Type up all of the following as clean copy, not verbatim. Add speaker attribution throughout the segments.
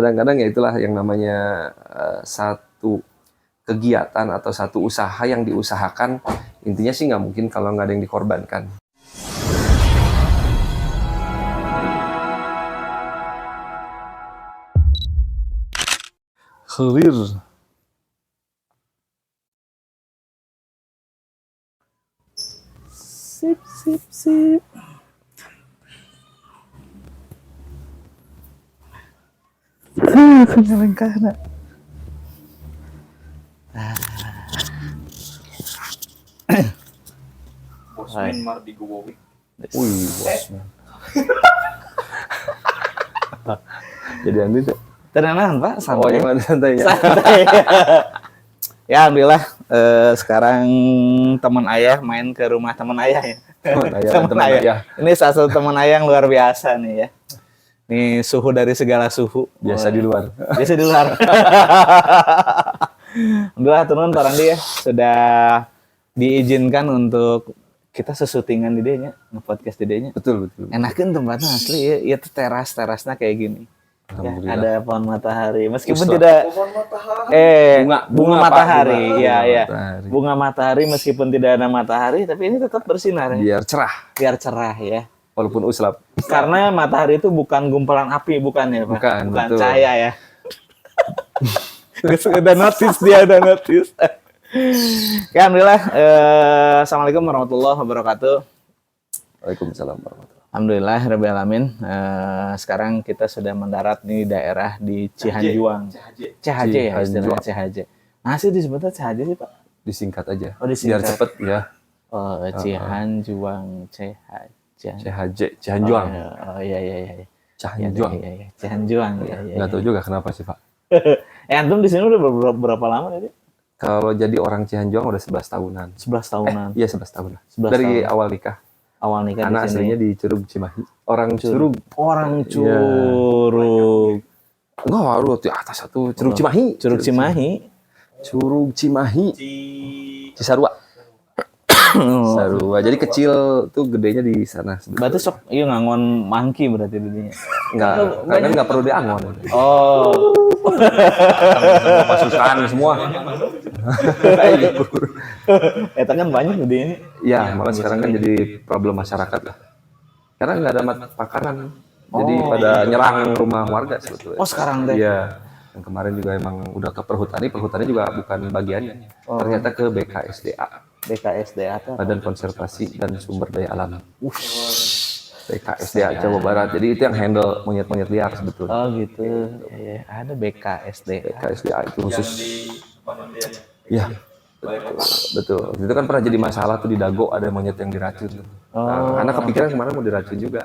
Speaker 1: Kadang-kadang ya itulah yang namanya satu kegiatan atau satu usaha yang diusahakan, intinya sih nggak mungkin kalau nggak ada yang dikorbankan. Khalir.
Speaker 2: Sip. Kenyalin kana.
Speaker 3: Bosman Mardi Gowowi.
Speaker 1: Wih, bosman. Jadi Andi tuh.
Speaker 2: Tenang Pak,
Speaker 1: Oh,
Speaker 2: santai.
Speaker 1: gimana santainya?
Speaker 2: Santai. Ya alhamdulillah sekarang teman ayah main ke rumah teman ayah ya. Teman ayah. Ini salah satu teman ayah yang luar biasa nih ya. Ini suhu dari segala suhu.
Speaker 1: Biasa di luar.
Speaker 2: Biasa di luar. Alhamdulillah teman Pak Randi ya sudah diizinkan untuk kita sesutingan di dinya, nge-podcast di dinya.
Speaker 1: Betul.
Speaker 2: Enakin tempatnya asli ya, ya tuh terasnya kayak gini. Ya, ada pohon matahari. Meskipun
Speaker 1: Ustaz.
Speaker 2: tidak bunga matahari.
Speaker 1: Pak,
Speaker 2: Ya.
Speaker 1: matahari.
Speaker 2: Bunga matahari meskipun tidak ada matahari tapi ini tetap bersinar ya.
Speaker 1: Biar cerah,
Speaker 2: Biar cerah ya.
Speaker 1: walaupun uslap.
Speaker 2: Karena matahari itu bukan gumpalan api, bukan ya, Pak?
Speaker 1: Bukan, betul.
Speaker 2: Cahaya ya. Udah notice. Ya, alhamdulillah. Assalamualaikum warahmatullahi wabarakatuh.
Speaker 1: Waalaikumsalam warahmatullahi.
Speaker 2: Alhamdulillah, rabbil alamin. Sekarang kita sudah mendarat nih daerah di Cihanjuang. CHJ ya, istilahnya CHJ. Nah, sih disebutnya CHJ sih, Pak?
Speaker 1: Disingkat aja.
Speaker 2: Oh, disingkat.
Speaker 1: Biar cepet ya.
Speaker 2: Oh, Cihanjuang, CHJ.
Speaker 1: Cihanjuang.
Speaker 2: Oh, iya.
Speaker 1: Cihanjuang.
Speaker 2: Iya. Cihanjuang. Iya.
Speaker 1: Nggak tahu juga kenapa sih, Pak.
Speaker 2: Antum di sini udah berapa lama tadi?
Speaker 1: Kalau jadi orang Cihanjuang udah 11 tahunan.
Speaker 2: 11 tahunan.
Speaker 1: Iya, 11 tahun lah.
Speaker 2: 11
Speaker 1: Dari
Speaker 2: tahun.
Speaker 1: awal nikah.
Speaker 2: Awal nikah
Speaker 1: Karena
Speaker 2: di sini.
Speaker 1: aslinya di Curug Cimahi. Orang Curug.
Speaker 2: Orang
Speaker 1: Iya.
Speaker 2: Curug.
Speaker 1: Enggak, waduh, di atas satu. Curug Cimahi.
Speaker 2: Curug Cimahi.
Speaker 1: Curug Cimahi. Cisarua. Cisarua. Jadi kecil tuh gedenya di sana.
Speaker 2: Berarti sok iya ngangon mangki berarti didinya.
Speaker 1: Enggak, karena nggak perlu diangon.
Speaker 2: Oh.
Speaker 1: Pasukan semua.
Speaker 2: Eta kan banyak di ini.
Speaker 1: Ya, malah sekarang kan jadi problem masyarakat lah. Karena nggak ada makanan. Jadi pada nyerang rumah warga sebetulnya.
Speaker 2: Oh, sekarang teh.
Speaker 1: Iya. Yang kemarin juga emang udah ke perhutani juga bukan bagiannya. Ternyata ke BKSDA,
Speaker 2: BKSDA tuh.
Speaker 1: Badan Konservasi dan Sumber Daya Alam. BKSDA Jawa Barat. Jadi itu yang handle monyet-monyet liar sebetulnya.
Speaker 2: Oh gitu. Ya. Ada BKSDA.
Speaker 1: BKSDA itu khusus. Iya. Betul. Itu kan pernah jadi masalah tuh di Dago ada monyet yang diracun. Nah, anak kepikiran kemarin mau diracun juga.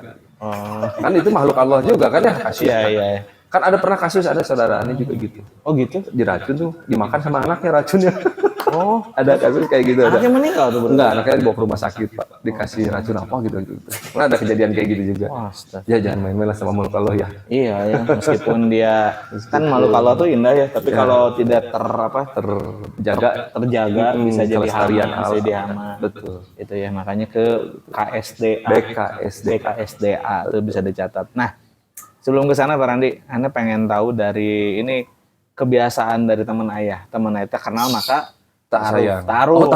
Speaker 1: Kan itu makhluk Allah juga kan ya? Kasihan.
Speaker 2: Iya.
Speaker 1: Kan ada pernah kasus ada saudara ini juga gitu.
Speaker 2: Oh gitu.
Speaker 1: Diracun tuh, dimakan sama anaknya racunnya.
Speaker 2: Oh,
Speaker 1: Ada kasus kayak gitu ada.
Speaker 2: anaknya meninggal tuh berarti.
Speaker 1: Enggak, anaknya dibawa ke rumah sakit, Pak. Dikasih racun apa gitu. Kan ada kejadian kayak gitu juga.
Speaker 2: Wah, astaga.
Speaker 1: Ya jangan main-main lah sama makhluk Allah ya.
Speaker 2: Iya ya, meskipun dia kan makhluk Allah tuh indah ya, tapi kalau tidak
Speaker 1: Terjaga
Speaker 2: terjaga bisa jadi
Speaker 1: kelestarian
Speaker 2: hama, bisa
Speaker 1: alam.
Speaker 2: jadi hama.
Speaker 1: Betul.
Speaker 2: Itu ya makanya ke KSDA. BKSDA itu bisa dicatat. Nah, sebelum ke sana Pak Randi, Anda pengen tahu dari ini kebiasaan dari teman ayah. Teman ayah teh kenal maka
Speaker 1: sayang.
Speaker 2: taruh.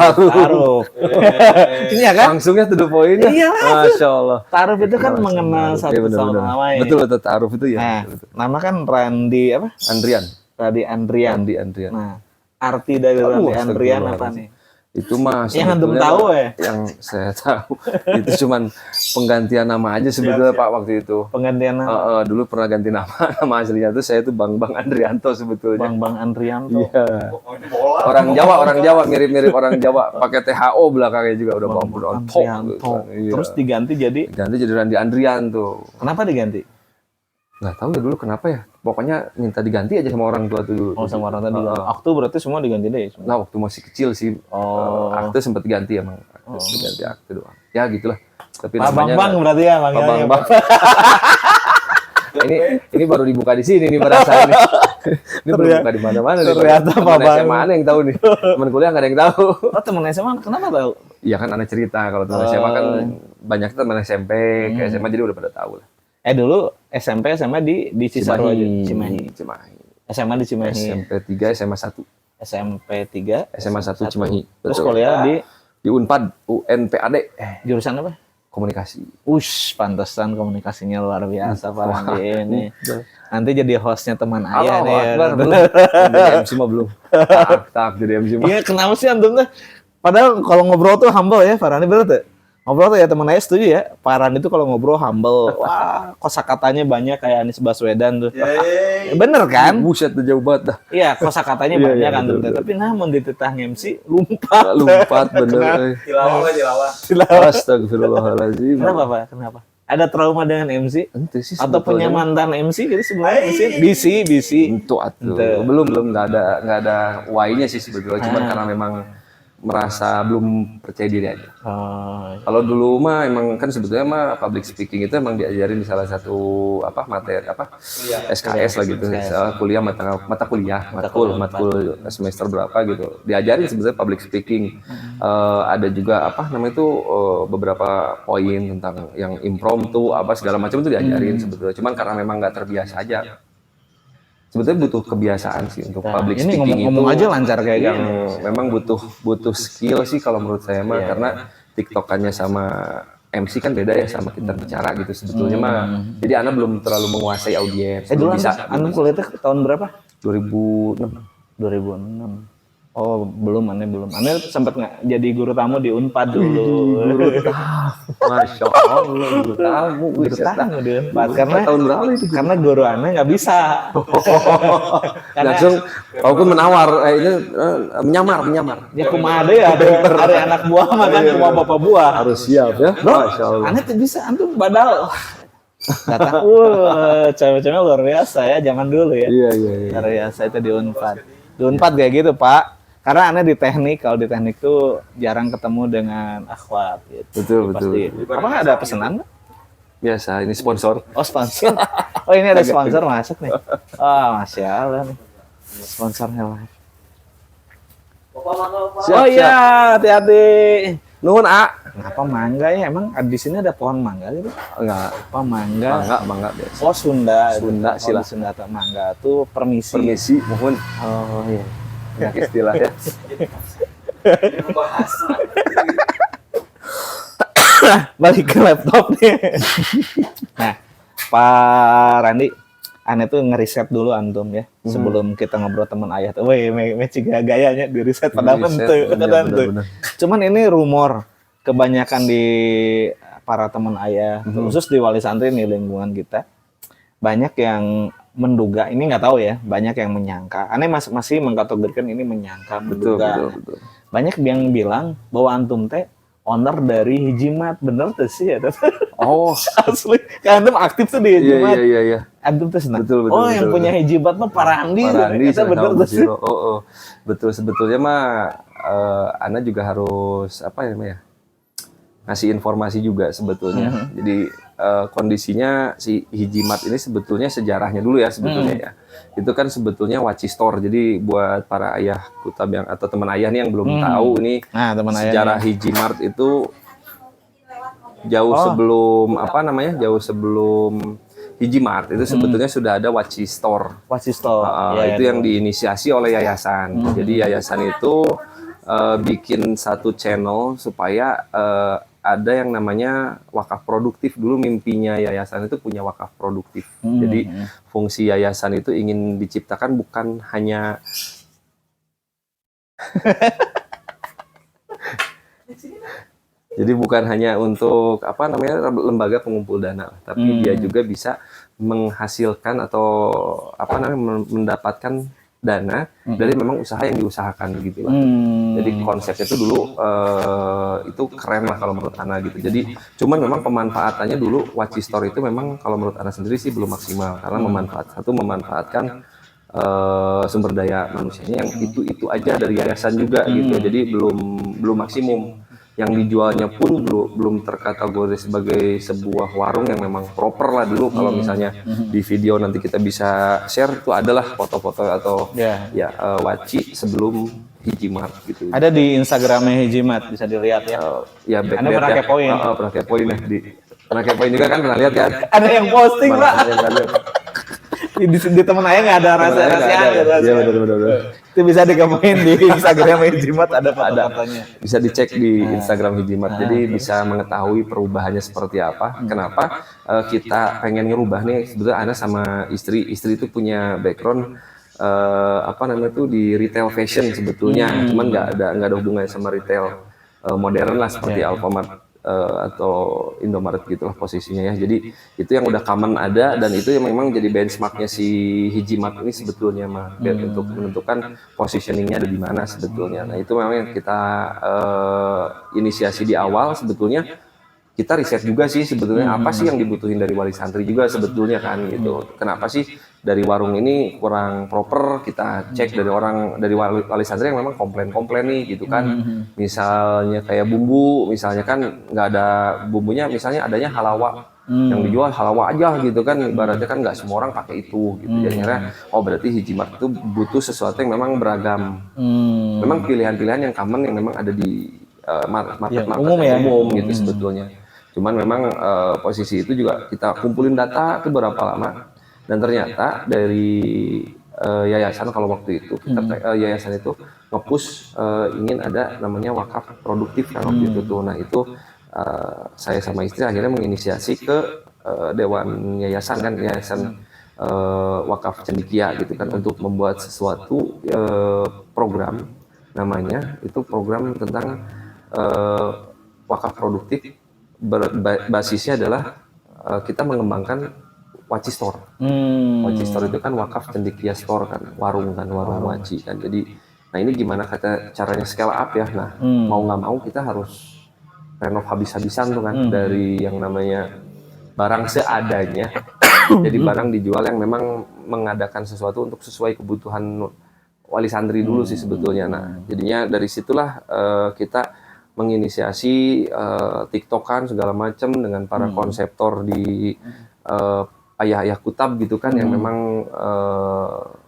Speaker 2: Ini ya kan?
Speaker 1: Langsungnya to the point ya.
Speaker 2: Iya,
Speaker 1: Masya Allah.
Speaker 2: Taruh itu kan mengenal
Speaker 1: Iya,
Speaker 2: satu sama
Speaker 1: benar-benar.
Speaker 2: lain.
Speaker 1: Betul taruh itu ya.
Speaker 2: Nah,
Speaker 1: Betul.
Speaker 2: nama kan Randi apa?
Speaker 1: Andrian.
Speaker 2: Randi Andrian.
Speaker 1: Andrian.
Speaker 2: Nah, arti dari Randi Andrian apa nih?
Speaker 1: Itu mah
Speaker 2: Yang antum
Speaker 1: sebetulnya
Speaker 2: tahu ya?
Speaker 1: Yang saya tahu itu cuman penggantian nama aja sebetulnya Pak waktu itu.
Speaker 2: Penggantian nama
Speaker 1: Dulu pernah ganti nama aslinya tuh saya tuh Bang Andrianto sebetulnya.
Speaker 2: Bang Andrian tuh.
Speaker 1: Iya. Orang Jawa mirip-mirip orang Jawa pakai THO belakangnya juga udah Bang Andrianto.
Speaker 2: Andrianto.
Speaker 1: Iya.
Speaker 2: Terus diganti jadi
Speaker 1: Ganti jadi Randi Andrian tuh.
Speaker 2: kenapa diganti?
Speaker 1: Nggak tahu ya dulu kenapa ya. Pokoknya minta diganti aja sama orang tua tuh dulu.
Speaker 2: Oh, sama orang tadi. Aktu berarti semua diganti deh.
Speaker 1: Nah waktu masih kecil sih.
Speaker 2: Oh.
Speaker 1: Akte sempat ganti emang. Diganti akte doang. Ya gitulah. Tapi
Speaker 2: Pak
Speaker 1: namanya
Speaker 2: Bang berarti ya
Speaker 1: Pak
Speaker 2: manggilnya.
Speaker 1: Bang. ini baru dibuka di sini nih pada saat ini. Ini belum buka di mana-mana nih.
Speaker 2: Ternyata Pak
Speaker 1: Temen
Speaker 2: Bang.
Speaker 1: SMA yang tahu nih. Temen kuliah nggak ada yang tahu.
Speaker 2: Oh, temen SMA kenapa tahu?
Speaker 1: Iya kan anak cerita kalau teman SMA kan banyak teman SMP ke SMA jadi udah pada tahu lah.
Speaker 2: Dulu SMP SMA di Cisarua aja,
Speaker 1: Cimahi.
Speaker 2: SMA di Cimahi.
Speaker 1: SMP 3, SMA 1.
Speaker 2: SMP 3,
Speaker 1: SMA 1 Cimahi.
Speaker 2: Terus
Speaker 1: Betul.
Speaker 2: kuliah
Speaker 1: Di Unpad, UNPAD,
Speaker 2: jurusan apa?
Speaker 1: komunikasi.
Speaker 2: Pantesan komunikasinya luar biasa Pak Randi ini. Nanti jadi hostnya teman ayah nih.
Speaker 1: Belum. Jadi MC mah belum. Tak jadi MC mah.
Speaker 2: Iya, kenapa sih antum tuh? Padahal kalau ngobrol tuh humble ya, Pak Randi, bener tuh? Ngobrol tuh ya, teman ayah setuju ya. Pak Randi tuh kalau ngobrol humble. Wah, kosakatanya banyak kayak Anies Baswedan tuh. Bener kan?
Speaker 1: Buset tuh jauh banget dah.
Speaker 2: Iya, kosakatanya
Speaker 1: Iya,
Speaker 2: banyak
Speaker 1: iya,
Speaker 2: kan.
Speaker 1: betul.
Speaker 2: Tapi namun di titah MC lompat.
Speaker 1: Lompat bener.
Speaker 3: Tilawah.
Speaker 1: Astagfirullahaladzim.
Speaker 2: Kenapa Pak? Kenapa? Ada trauma dengan MC?
Speaker 1: Ente sih
Speaker 2: Atau punya
Speaker 1: sebetulnya.
Speaker 2: mantan MC gitu sebelumnya MC? BC.
Speaker 1: Itu atuh.
Speaker 2: Ente.
Speaker 1: Belum nggak ada why-nya sih sebetulnya. Cuman karena memang merasa belum percaya diri aja.
Speaker 2: Oh,
Speaker 1: Kalau dulu mah emang kan sebetulnya mah public speaking itu emang diajarin di salah satu materi SKS lah gitu. Kuliah mata kuliah, matkul semester berapa gitu. Diajarin sebetulnya public speaking. Ada juga beberapa poin tentang yang impromptu segala macam itu diajarin sebetulnya. Cuman karena memang nggak terbiasa aja. Sebetulnya butuh kebiasaan sih untuk public
Speaker 2: ini
Speaker 1: speaking
Speaker 2: ngomong
Speaker 1: itu
Speaker 2: aja lancar kayak
Speaker 1: yang
Speaker 2: gini.
Speaker 1: memang butuh skill sih kalau menurut saya mah karena TikTokannya sama MC kan beda ya sama kita bicara gitu sebetulnya mah. Jadi Ana belum terlalu menguasai audiens.
Speaker 2: Dulu
Speaker 1: Belum bisa.
Speaker 2: Antum kuliahnya tahun berapa?
Speaker 1: 2006.
Speaker 2: 2006. Oh, belum. Aneh sempat nggak jadi guru tamu di Unpad dulu.
Speaker 1: Masya Allah, guru tamu.
Speaker 2: Guru tamu di Unpad karena
Speaker 1: Tahun berapa itu?
Speaker 2: karena guru aneh nggak bisa.
Speaker 1: Langsung walaupun menawar, menyamar.
Speaker 2: Ya kumaha deh ada anak buah makan ke rumah bapak buah.
Speaker 1: Harus siap ya.
Speaker 2: Bro,
Speaker 1: Masya Allah.
Speaker 2: aneh tuh bisa, antum badal. Datang, cewek-cewek luar biasa ya, zaman dulu ya.
Speaker 1: Iya.
Speaker 2: Luar biasa itu di Unpad. Di Unpad kayak gitu, Pak. Karena aneh di teknik, kalau di teknik tuh jarang ketemu dengan akhwat gitu.
Speaker 1: Betul.
Speaker 2: Apa ada pesanan?
Speaker 1: Biasa, ini sponsor.
Speaker 2: Oh, sponsor. Oh, ini ada sponsor masuk nih. Masya Allah nih. Sponsornya lah. Oh iya, hati-hati.
Speaker 1: Nuhun, A.
Speaker 2: Kenapa mangga ya? Emang di sini ada pohon mangga gitu?
Speaker 1: Enggak.
Speaker 2: Apa mangga?
Speaker 1: Mangga biasa.
Speaker 2: Oh, Sunda.
Speaker 1: Sunda,
Speaker 2: sila.
Speaker 1: sila.
Speaker 2: Sunda atau mangga tuh permisi.
Speaker 1: Permisi, mohon.
Speaker 2: Oh iya.
Speaker 1: Banyak istilah ya.
Speaker 2: Balik ke laptop nih. Nah, Pak Randi, aneh tuh ngeriset dulu antum ya sebelum kita ngobrol teman ayah tuh. Wih, matching gayanya di riset pada mentu.
Speaker 1: Bener.
Speaker 2: Cuman ini rumor kebanyakan di para teman ayah, khusus di Wali Santri nih lingkungan kita, banyak yang menduga, ini nggak tahu ya, banyak yang menyangka. Aneh masih mengkategorikan ini menyangka, menduga.
Speaker 1: Betul.
Speaker 2: Banyak yang bilang bahwa antum teh owner dari Hijimat, bener tuh sih ya?
Speaker 1: Oh,
Speaker 2: Asli, kan antum aktif tuh di Hijimat.
Speaker 1: iya.
Speaker 2: Antum tuh senang.
Speaker 1: Betul,
Speaker 2: yang punya Hijimat mah Pak Randi. Itu bener tuh sih.
Speaker 1: Betul, sebetulnya mah Ana juga harus ngasih informasi juga sebetulnya. Jadi kondisinya si Hijimat ini sebetulnya sejarahnya dulu ya sebetulnya ya. Itu kan sebetulnya Waci Store. Jadi buat para ayah kutab yang atau teman ayah nih yang belum tahu ini
Speaker 2: teman
Speaker 1: sejarah Hijimart itu jauh sebelum Hijimart itu sebetulnya sudah ada Waci Store.
Speaker 2: Waci Store.
Speaker 1: Itu yang diinisiasi oleh yayasan. Jadi yayasan itu bikin satu channel supaya ada yang namanya wakaf produktif. Dulu mimpinya yayasan itu punya wakaf produktif. Jadi fungsi yayasan itu ingin diciptakan bukan hanya jadi bukan hanya untuk lembaga pengumpul dana, tapi dia juga bisa menghasilkan atau mendapatkan dana dari memang usaha yang diusahakan gitu lah. Jadi konsepnya itu dulu itu keren lah kalau menurut Ana gitu. Jadi cuman memang pemanfaatannya dulu Waci Store itu memang kalau menurut Ana sendiri sih belum maksimal karena memanfaatkan sumber daya manusianya yang itu aja dari yayasan juga gitu. Jadi belum maksimum. Yang dijualnya pun belum terkategori sebagai sebuah warung yang memang proper lah dulu. Kalau misalnya di video nanti kita bisa share tuh adalah foto-foto atau Waci sebelum Hijimart gitu.
Speaker 2: Ada di Instagramnya Hijimat, bisa dilihat ya.
Speaker 1: Ya
Speaker 2: Anda pernah kepoin?
Speaker 1: Pernah kepoin ya di Pernah kepoin juga kan, pernah lihat kan?
Speaker 2: Ada yang posting,
Speaker 1: Mana
Speaker 2: Pak.
Speaker 1: ada yang ada.
Speaker 2: Di temen ayah nggak ada rahasia-rahasiaan.
Speaker 1: Iya benar.
Speaker 2: Itu bisa dikepoin di Instagram Hijimat, ada foto-fotonya.
Speaker 1: Bisa dicek di Instagram Hijimat. Jadi bisa mengetahui perubahannya seperti apa. Kenapa kita pengen ngerubah nih? Sebetulnya Ana sama istri itu punya background apa namanya tuh di retail fashion sebetulnya. Cuman nggak ada hubungannya sama retail modern lah seperti Alfamart. Atau Indomaret gitulah posisinya ya. Jadi itu yang udah common ada dan itu yang memang jadi benchmarknya si Hijimat ini sebetulnya mah untuk menentukan positioningnya ada di mana sebetulnya. Nah itu memang yang kita inisiasi di awal sebetulnya. Kita riset juga sih sebetulnya apa sih yang dibutuhin dari wali santri juga sebetulnya kan gitu. Kenapa sih dari warung ini kurang proper, kita cek dari wali santri yang memang komplain nih gitu kan. Misalnya kayak bumbu, misalnya kan nggak ada bumbunya, misalnya adanya halawa. Yang dijual halawa aja gitu kan, ibaratnya kan nggak semua orang pakai itu gitu. Jadi akhirnya berarti Hijimat itu butuh sesuatu yang memang beragam. Memang pilihan-pilihan yang common yang memang ada di market umum gitu sebetulnya. Cuman memang posisi itu juga kita kumpulin data itu berapa lama dan ternyata dari yayasan kalau waktu itu kita yayasan itu nge-push ingin ada namanya wakaf produktif kan waktu itu tuh. Nah itu saya sama istri akhirnya menginisiasi ke dewan yayasan kan wakaf cendekia gitu kan untuk membuat sesuatu program namanya itu program tentang wakaf produktif. Basisnya adalah kita mengembangkan Waci Store. Waci Store itu kan wakaf cendekia store kan, warung waci kan. Jadi, nah ini gimana caranya scale up ya? Nah, mau nggak mau kita harus renov habis-habisan tuh kan dari yang namanya barang seadanya. Jadi barang dijual yang memang mengadakan sesuatu untuk sesuai kebutuhan wali santri dulu sih sebetulnya. Nah, jadinya dari situlah kita menginisiasi TikTokan segala macam dengan para konseptor di ayah-ayah kutab gitu kan yang memang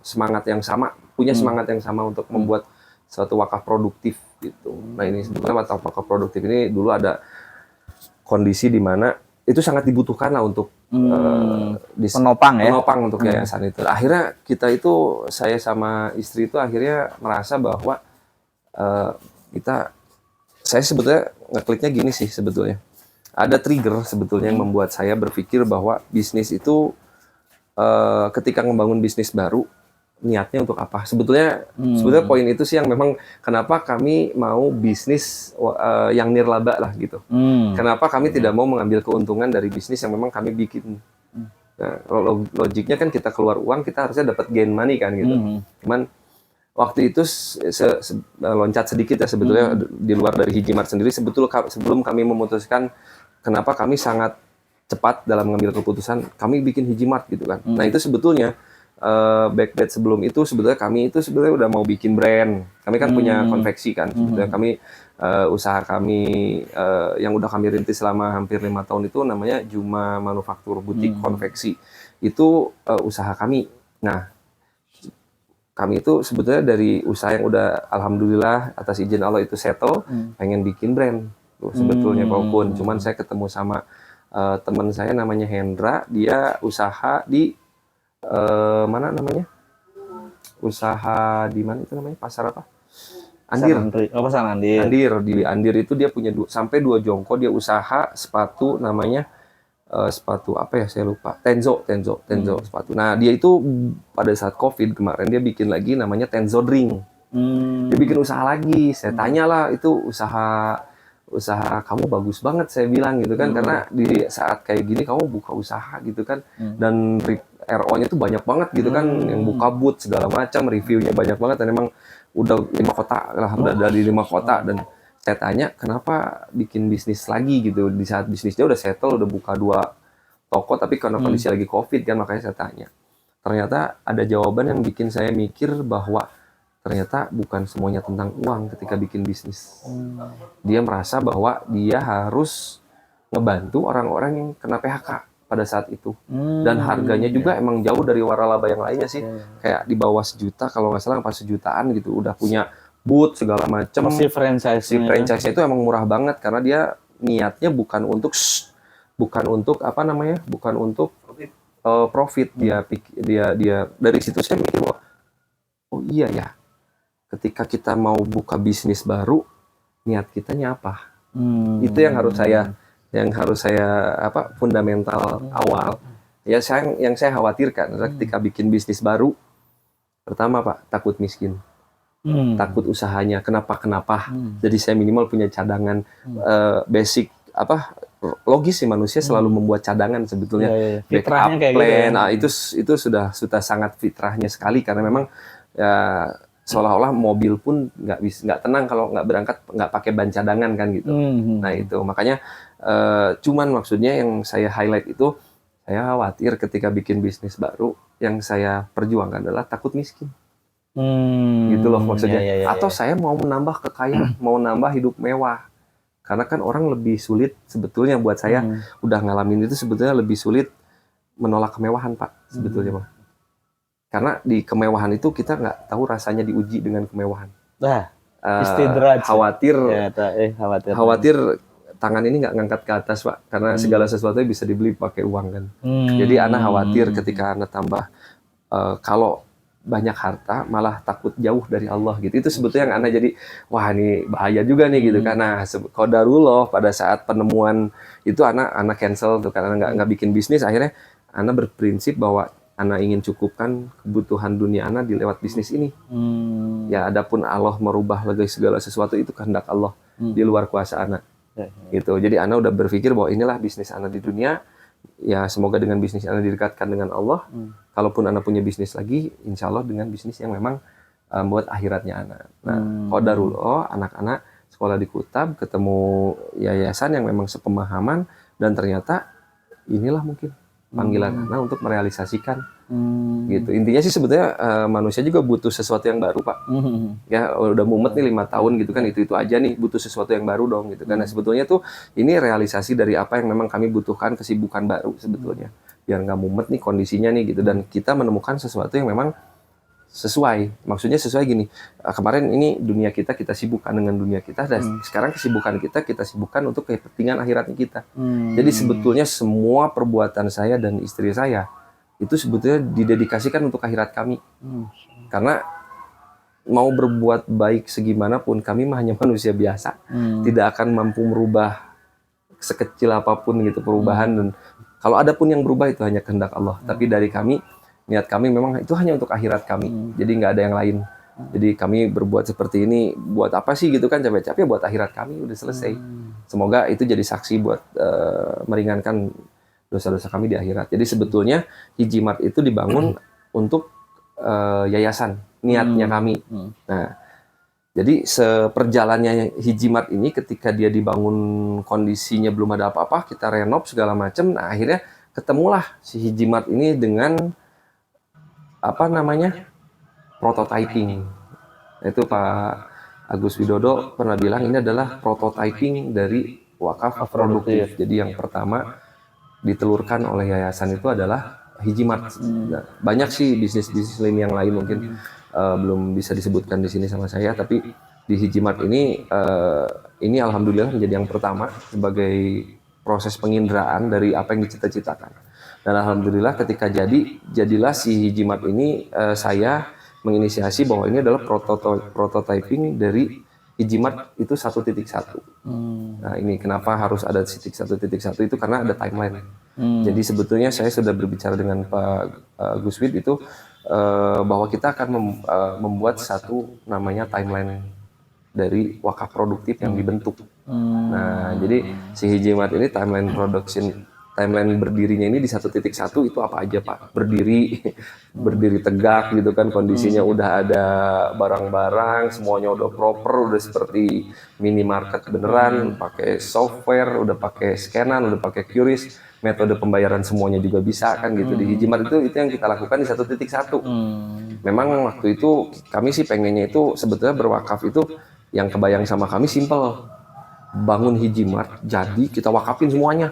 Speaker 1: semangat yang sama, punya semangat yang sama untuk membuat suatu wakaf produktif gitu. Nah ini sebetulnya wakaf produktif ini dulu ada kondisi di mana itu sangat dibutuhkan lah untuk penopang untuk yayasan itu. Akhirnya kita itu saya sama istri itu akhirnya merasa bahwa saya sebetulnya ngekliknya gini sih sebetulnya. Ada trigger sebetulnya yang membuat saya berpikir bahwa bisnis itu ketika membangun bisnis baru niatnya untuk apa? Sebetulnya poin itu sih yang memang kenapa kami mau bisnis yang nirlaba lah gitu. Kenapa kami tidak mau mengambil keuntungan dari bisnis yang memang kami bikin. Nah, logiknya kan kita keluar uang kita harusnya dapat gain money kan gitu. Cuman waktu itu loncat sedikit ya sebetulnya di luar dari Hijimat sendiri sebelum kami memutuskan kenapa kami sangat cepat dalam mengambil keputusan kami bikin Hijimat gitu kan. Nah itu sebetulnya backdate sebelum itu sebetulnya kami itu sebetulnya udah mau bikin brand. Kami kan punya konveksi kan. Sebetulnya kami usaha kami yang udah kami rintis selama hampir 5 tahun itu namanya Juma Manufaktur Butik Konveksi. Itu usaha kami. Nah kami itu sebetulnya dari usaha yang udah alhamdulillah atas izin Allah itu settle, pengen bikin brand tuh sebetulnya walaupun cuman saya ketemu sama teman saya namanya Hendra, dia usaha di mana namanya? Usaha di mana itu namanya? Pasar apa? Andir.
Speaker 2: Pasar Andir.
Speaker 1: Di Andir itu dia punya sampai 2 jongko dia usaha sepatu namanya sepatu apa ya saya lupa Tenzo sepatu. Nah dia itu pada saat COVID kemarin dia bikin lagi namanya Tenzo Drink. Dia bikin usaha lagi. Saya tanyalah itu usaha kamu bagus banget saya bilang gitu kan karena di saat kayak gini kamu buka usaha gitu kan dan RO-nya tuh banyak banget gitu kan yang buka booth segala macam reviewnya banyak banget dan emang udah 5 kota lah udah dari 5 kota dan saya tanya kenapa bikin bisnis lagi gitu di saat bisnisnya udah settle udah buka 2 toko tapi karena kondisi lagi COVID kan makanya saya tanya. Ternyata ada jawaban yang bikin saya mikir bahwa ternyata bukan semuanya tentang uang ketika bikin bisnis. Dia merasa bahwa dia harus ngebantu orang-orang yang kena PHK pada saat itu dan harganya juga emang jauh dari waralaba yang lainnya sih kayak di bawah 1 juta kalau nggak salah pas 1 jutaan gitu udah punya booth segala macam.
Speaker 2: Si franchise-nya
Speaker 1: itu emang murah banget karena dia niatnya bukan untuk bukan untuk apa namanya, bukan untuk profit. Dia dari situ saya mikir bahwa oh iya ya, ketika kita mau buka bisnis baru, niat kitanya apa? Itu yang harus saya apa, fundamental awal. Ya yang saya khawatirkan adalah ketika bikin bisnis baru, pertama Pak, takut miskin. Takut usahanya kenapa. Jadi saya minimal punya cadangan basic apa, logis sih, manusia selalu membuat cadangan sebetulnya.
Speaker 2: Fitrahnya kayak
Speaker 1: plan,
Speaker 2: gitu ya.
Speaker 1: nah, itu sudah sangat fitrahnya sekali, karena memang ya seolah-olah mobil pun nggak tenang kalau nggak berangkat nggak pakai ban cadangan kan gitu. Nah itu makanya cuman maksudnya yang saya highlight itu, saya khawatir ketika bikin bisnis baru, yang saya perjuangkan adalah takut miskin. Gitu loh maksudnya. Atau saya mau menambah kekayaan, mau nambah hidup mewah. Karena kan orang lebih sulit sebetulnya buat saya, udah ngalamin itu, sebetulnya lebih sulit menolak kemewahan Pak, sebetulnya Pak. Karena di kemewahan itu kita nggak tahu rasanya diuji dengan kemewahan.
Speaker 2: Istidraj.
Speaker 1: Khawatir
Speaker 2: Khawatir
Speaker 1: tangan ini nggak ngangkat ke atas Pak, karena segala sesuatu bisa dibeli pakai uang kan. Jadi Ana khawatir ketika Ana tambah kalau banyak harta malah takut jauh dari Allah gitu. Itu sebetulnya yang Ana jadi wah ini bahaya juga nih gitu. Karena qadarullah pada saat penemuan itu Ana cancel tuh, karena nggak bikin bisnis. Akhirnya Ana berprinsip bahwa Ana ingin cukupkan kebutuhan dunia Ana di lewat bisnis ini. Ya adapun Allah merubah lagi segala sesuatu itu kehendak Allah, di luar kuasa Ana. Gitu. Jadi Ana udah berpikir bahwa inilah bisnis Ana di dunia. Ya semoga dengan bisnis Ana didekatkan dengan Allah. Kalaupun Ana punya bisnis lagi, insya Allah dengan bisnis yang memang buat akhiratnya Ana. Nah, qadarullah, anak-anak sekolah di Kutab ketemu yayasan yang memang sepemahaman, dan ternyata inilah mungkin panggilan Ana untuk merealisasikan. Gitu. Intinya sih sebetulnya manusia juga butuh sesuatu yang baru Pak. Ya udah mumet nih 5 tahun gitu kan, itu aja nih, butuh sesuatu yang baru dong gitu. Karena sebetulnya tuh ini realisasi dari apa yang memang kami butuhkan, kesibukan baru sebetulnya. Biar nggak mumet nih kondisinya nih gitu, dan kita menemukan sesuatu yang memang sesuai. Maksudnya sesuai gini, kemarin ini dunia kita sibukkan dengan dunia kita, dan sekarang kesibukan kita sibukkan untuk kepentingan akhiratnya kita. Jadi sebetulnya semua perbuatan saya dan istri saya itu sebetulnya didedikasikan untuk akhirat kami. Karena mau berbuat baik segimanapun, kami mah hanya manusia biasa, tidak akan mampu merubah sekecil apapun gitu perubahan, dan kalau ada pun yang berubah itu hanya kehendak Allah. Tapi dari kami, niat kami memang itu hanya untuk akhirat kami. Jadi nggak ada yang lain. Jadi kami berbuat seperti ini buat apa sih gitu kan, capek-capek buat akhirat kami, udah selesai. Semoga itu jadi saksi buat meringankan dosa-dosa kami di akhirat. Jadi sebetulnya Hijimart itu dibangun untuk yayasan, niatnya kami. Nah, jadi seperjalannya Hijimart ini, ketika dia dibangun kondisinya belum ada apa-apa, kita renov segala macam. Nah akhirnya ketemulah si Hijimart ini dengan apa namanya, prototyping. Itu Pak Agus Widodo pernah bilang ini adalah prototyping dari wakaf produktif. Jadi yang pertama ditelurkan oleh yayasan itu adalah Hijimart. Nah, banyak sih bisnis-bisnis lain yang lain mungkin belum bisa disebutkan di sini sama saya, tapi di Hijimart ini alhamdulillah menjadi yang pertama sebagai proses penginderaan dari apa yang dicita-citakan. Dan alhamdulillah ketika jadilah si Hijimart ini, saya menginisiasi bahwa ini adalah prototyping dari Hijimart itu 1.1. Nah ini kenapa harus ada 1.1 itu karena ada timeline. Jadi sebetulnya saya sudah berbicara dengan Pak Guswid itu bahwa kita akan membuat satu namanya timeline dari wakaf produktif yang dibentuk. Nah jadi si Hijimart ini timeline berdirinya ini di 1.1 itu apa aja Pak? Berdiri tegak gitu kan, kondisinya udah ada barang-barang, semuanya udah proper, udah seperti minimarket beneran, pakai software, udah pakai scanan, udah pakai QRIS, metode pembayaran semuanya juga bisa kan gitu. Di Hijimart itu yang kita lakukan di 1.1. Memang waktu itu kami sih pengennya itu sebetulnya berwakaf itu yang kebayang sama kami simple. Bangun Hijimart, jadi kita wakafin semuanya.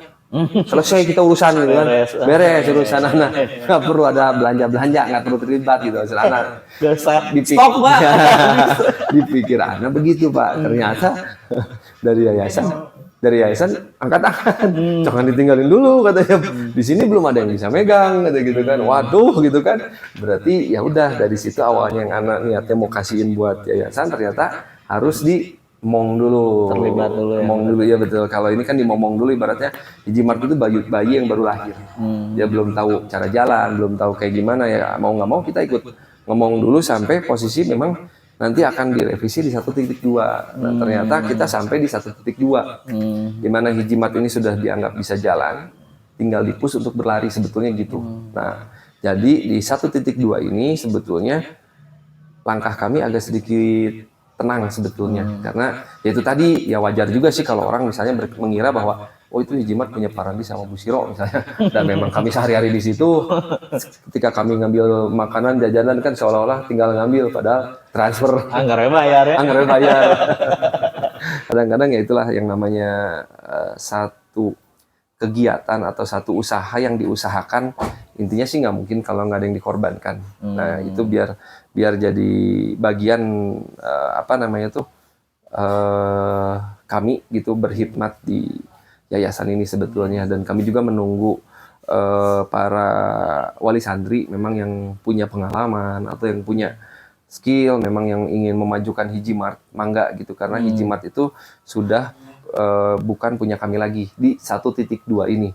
Speaker 1: Selesai kita urusan gitu kan, beres urusan anak, nggak perlu ada belanja, nggak perlu terlibat gitu. Anak dipikir anak begitu Pak, ternyata dari yayasan dari yayasan angkat tangan, jangan ditinggalin dulu katanya. Di sini belum ada yang bisa megang kata gitu kan. Waduh gitu kan. Berarti ya udah dari situ awalnya yang anak niatnya mau kasihin buat yayasan ternyata harus dimong dulu.
Speaker 2: Terlibat dulu ya.
Speaker 1: Mong dulu ya betul. Kalau ini kan dimomong dulu ibaratnya Hijimart itu bayi yang baru lahir. Dia belum tahu cara jalan, belum tahu kayak gimana ya. Mau nggak mau kita ikut ngomong dulu sampai posisi memang nanti akan direvisi di 1.2. Nah, ternyata kita sampai di 1.2. Di mana Hijimart ini sudah dianggap bisa jalan, tinggal di-push untuk berlari sebetulnya gitu. Nah, jadi di 1.2 ini sebetulnya langkah kami agak sedikit tenang sebetulnya. Karena ya itu tadi ya wajar juga sih kalau orang misalnya mengira bahwa oh itu Hijimart punya Pak Randi sama Bu Siro misalnya. Dan memang kami sehari-hari di situ. Ketika kami ngambil makanan, jajanan kan seolah-olah tinggal ngambil padahal transfer.
Speaker 2: Anggarannya bayar ya.
Speaker 1: Anggarannya bayar. Kadang-kadang ya itulah yang namanya satu kegiatan atau satu usaha yang diusahakan. Intinya sih nggak mungkin kalau nggak ada yang dikorbankan. Nah itu biar jadi bagian kami gitu berkhidmat di yayasan ini sebetulnya, dan kami juga menunggu para wali santri memang yang punya pengalaman atau yang punya skill memang yang ingin memajukan Hijimart, mangga gitu, karena Hijimart itu sudah bukan punya kami lagi di 1.2 ini.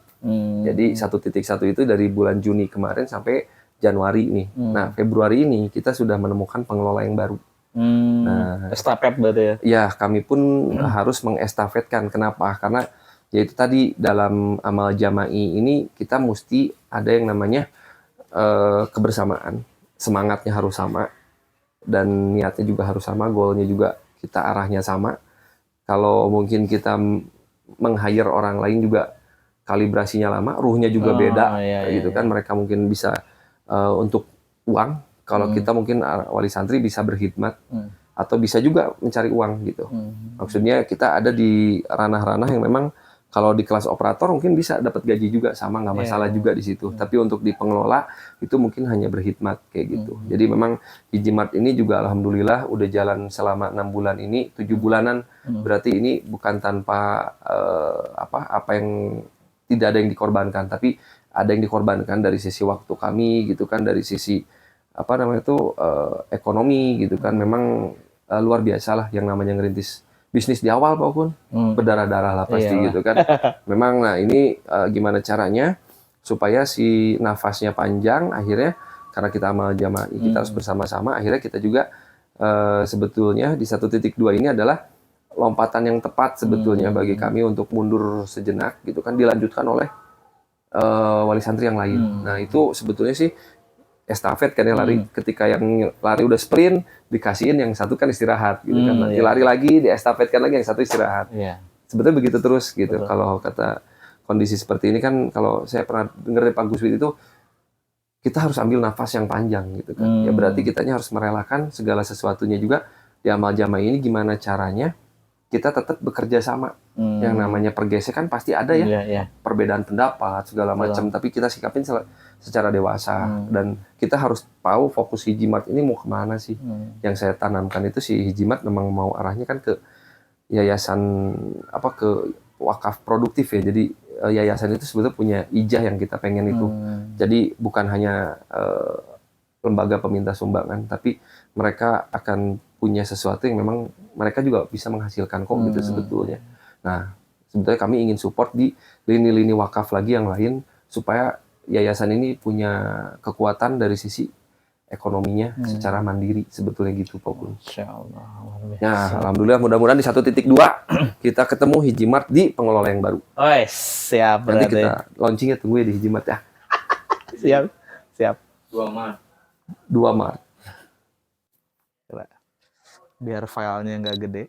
Speaker 1: Jadi 1.1 itu dari bulan Juni kemarin sampai Januari ini. Nah, Februari ini kita sudah menemukan pengelola yang baru. Nah,
Speaker 2: estafet berarti ya.
Speaker 1: Ya, kami pun harus mengestafetkan. Kenapa? Karena yaitu tadi dalam amal jama'i ini kita mesti ada yang namanya kebersamaan. Semangatnya harus sama dan niatnya juga harus sama, goalnya juga kita arahnya sama. Kalau mungkin kita meng-hire orang lain juga kalibrasinya lama, ruhnya juga beda, gitu kan. Mereka mungkin bisa untuk uang, kalau kita mungkin wali santri bisa berkhidmat atau bisa juga mencari uang gitu. Maksudnya kita ada di ranah-ranah yang memang kalau di kelas operator mungkin bisa dapat gaji juga sama, nggak masalah juga di situ. Tapi untuk di pengelola itu mungkin hanya berkhidmat kayak gitu. Jadi memang Hijimart ini juga alhamdulillah udah jalan selama 6 bulan ini, 7 bulanan. Berarti ini bukan tanpa apa yang tidak ada yang dikorbankan, tapi ada yang dikorbankan dari sisi waktu kami gitu kan, dari sisi ekonomi gitu kan. Memang luar biasa lah yang namanya ngerintis bisnis di awal Pak Kun, berdarah-darah lah pasti gitu kan. Memang nah ini gimana caranya supaya si nafasnya panjang, akhirnya karena kita amal jamaah kita harus bersama-sama, akhirnya kita juga sebetulnya di 1.2 ini adalah lompatan yang tepat sebetulnya bagi kami untuk mundur sejenak gitu kan, dilanjutkan oleh wali santri yang lain. Nah itu sebetulnya sih estafet kan yang lari, ketika yang lari udah sprint dikasihin yang satu kan istirahat gitu kan, nanti lari lagi diestafetkan lagi yang satu istirahat. Sebetulnya begitu terus gitu. Kalau kata kondisi seperti ini kan, kalau saya pernah dengar dari Pak Guswid itu kita harus ambil nafas yang panjang gitu kan. Ya berarti kitanya harus merelakan segala sesuatunya juga di amal jamaah ini. Gimana caranya kita tetap bekerja sama. Yang namanya pergesekan pasti ada ya, perbedaan pendapat segala macam, tapi kita sikapin secara dewasa. Dan kita harus tahu fokus Hijimart ini mau kemana sih. Yang saya tanamkan itu si Hijimart memang mau arahnya kan ke yayasan ke wakaf produktif ya. Jadi yayasan itu sebetulnya punya ijah yang kita pengen itu. Jadi bukan hanya lembaga peminta sumbangan, tapi mereka akan punya sesuatu yang memang mereka juga bisa menghasilkan kok gitu sebetulnya. Nah, sebetulnya kami ingin support di lini-lini wakaf lagi yang lain supaya yayasan ini punya kekuatan dari sisi ekonominya secara mandiri sebetulnya gitu Pak Kun.
Speaker 2: Insyaallah.
Speaker 1: Ya, alhamdulillah mudah-mudahan di 1.2 kita ketemu Hijimart di pengelola yang baru.
Speaker 2: Oh, siap
Speaker 1: Nanti
Speaker 2: berarti.
Speaker 1: kita launchingnya tunggu ya di Hijimart ya.
Speaker 2: Siap.
Speaker 3: 2 Maret.
Speaker 1: 2 Maret.
Speaker 2: Biar filenya nggak gede.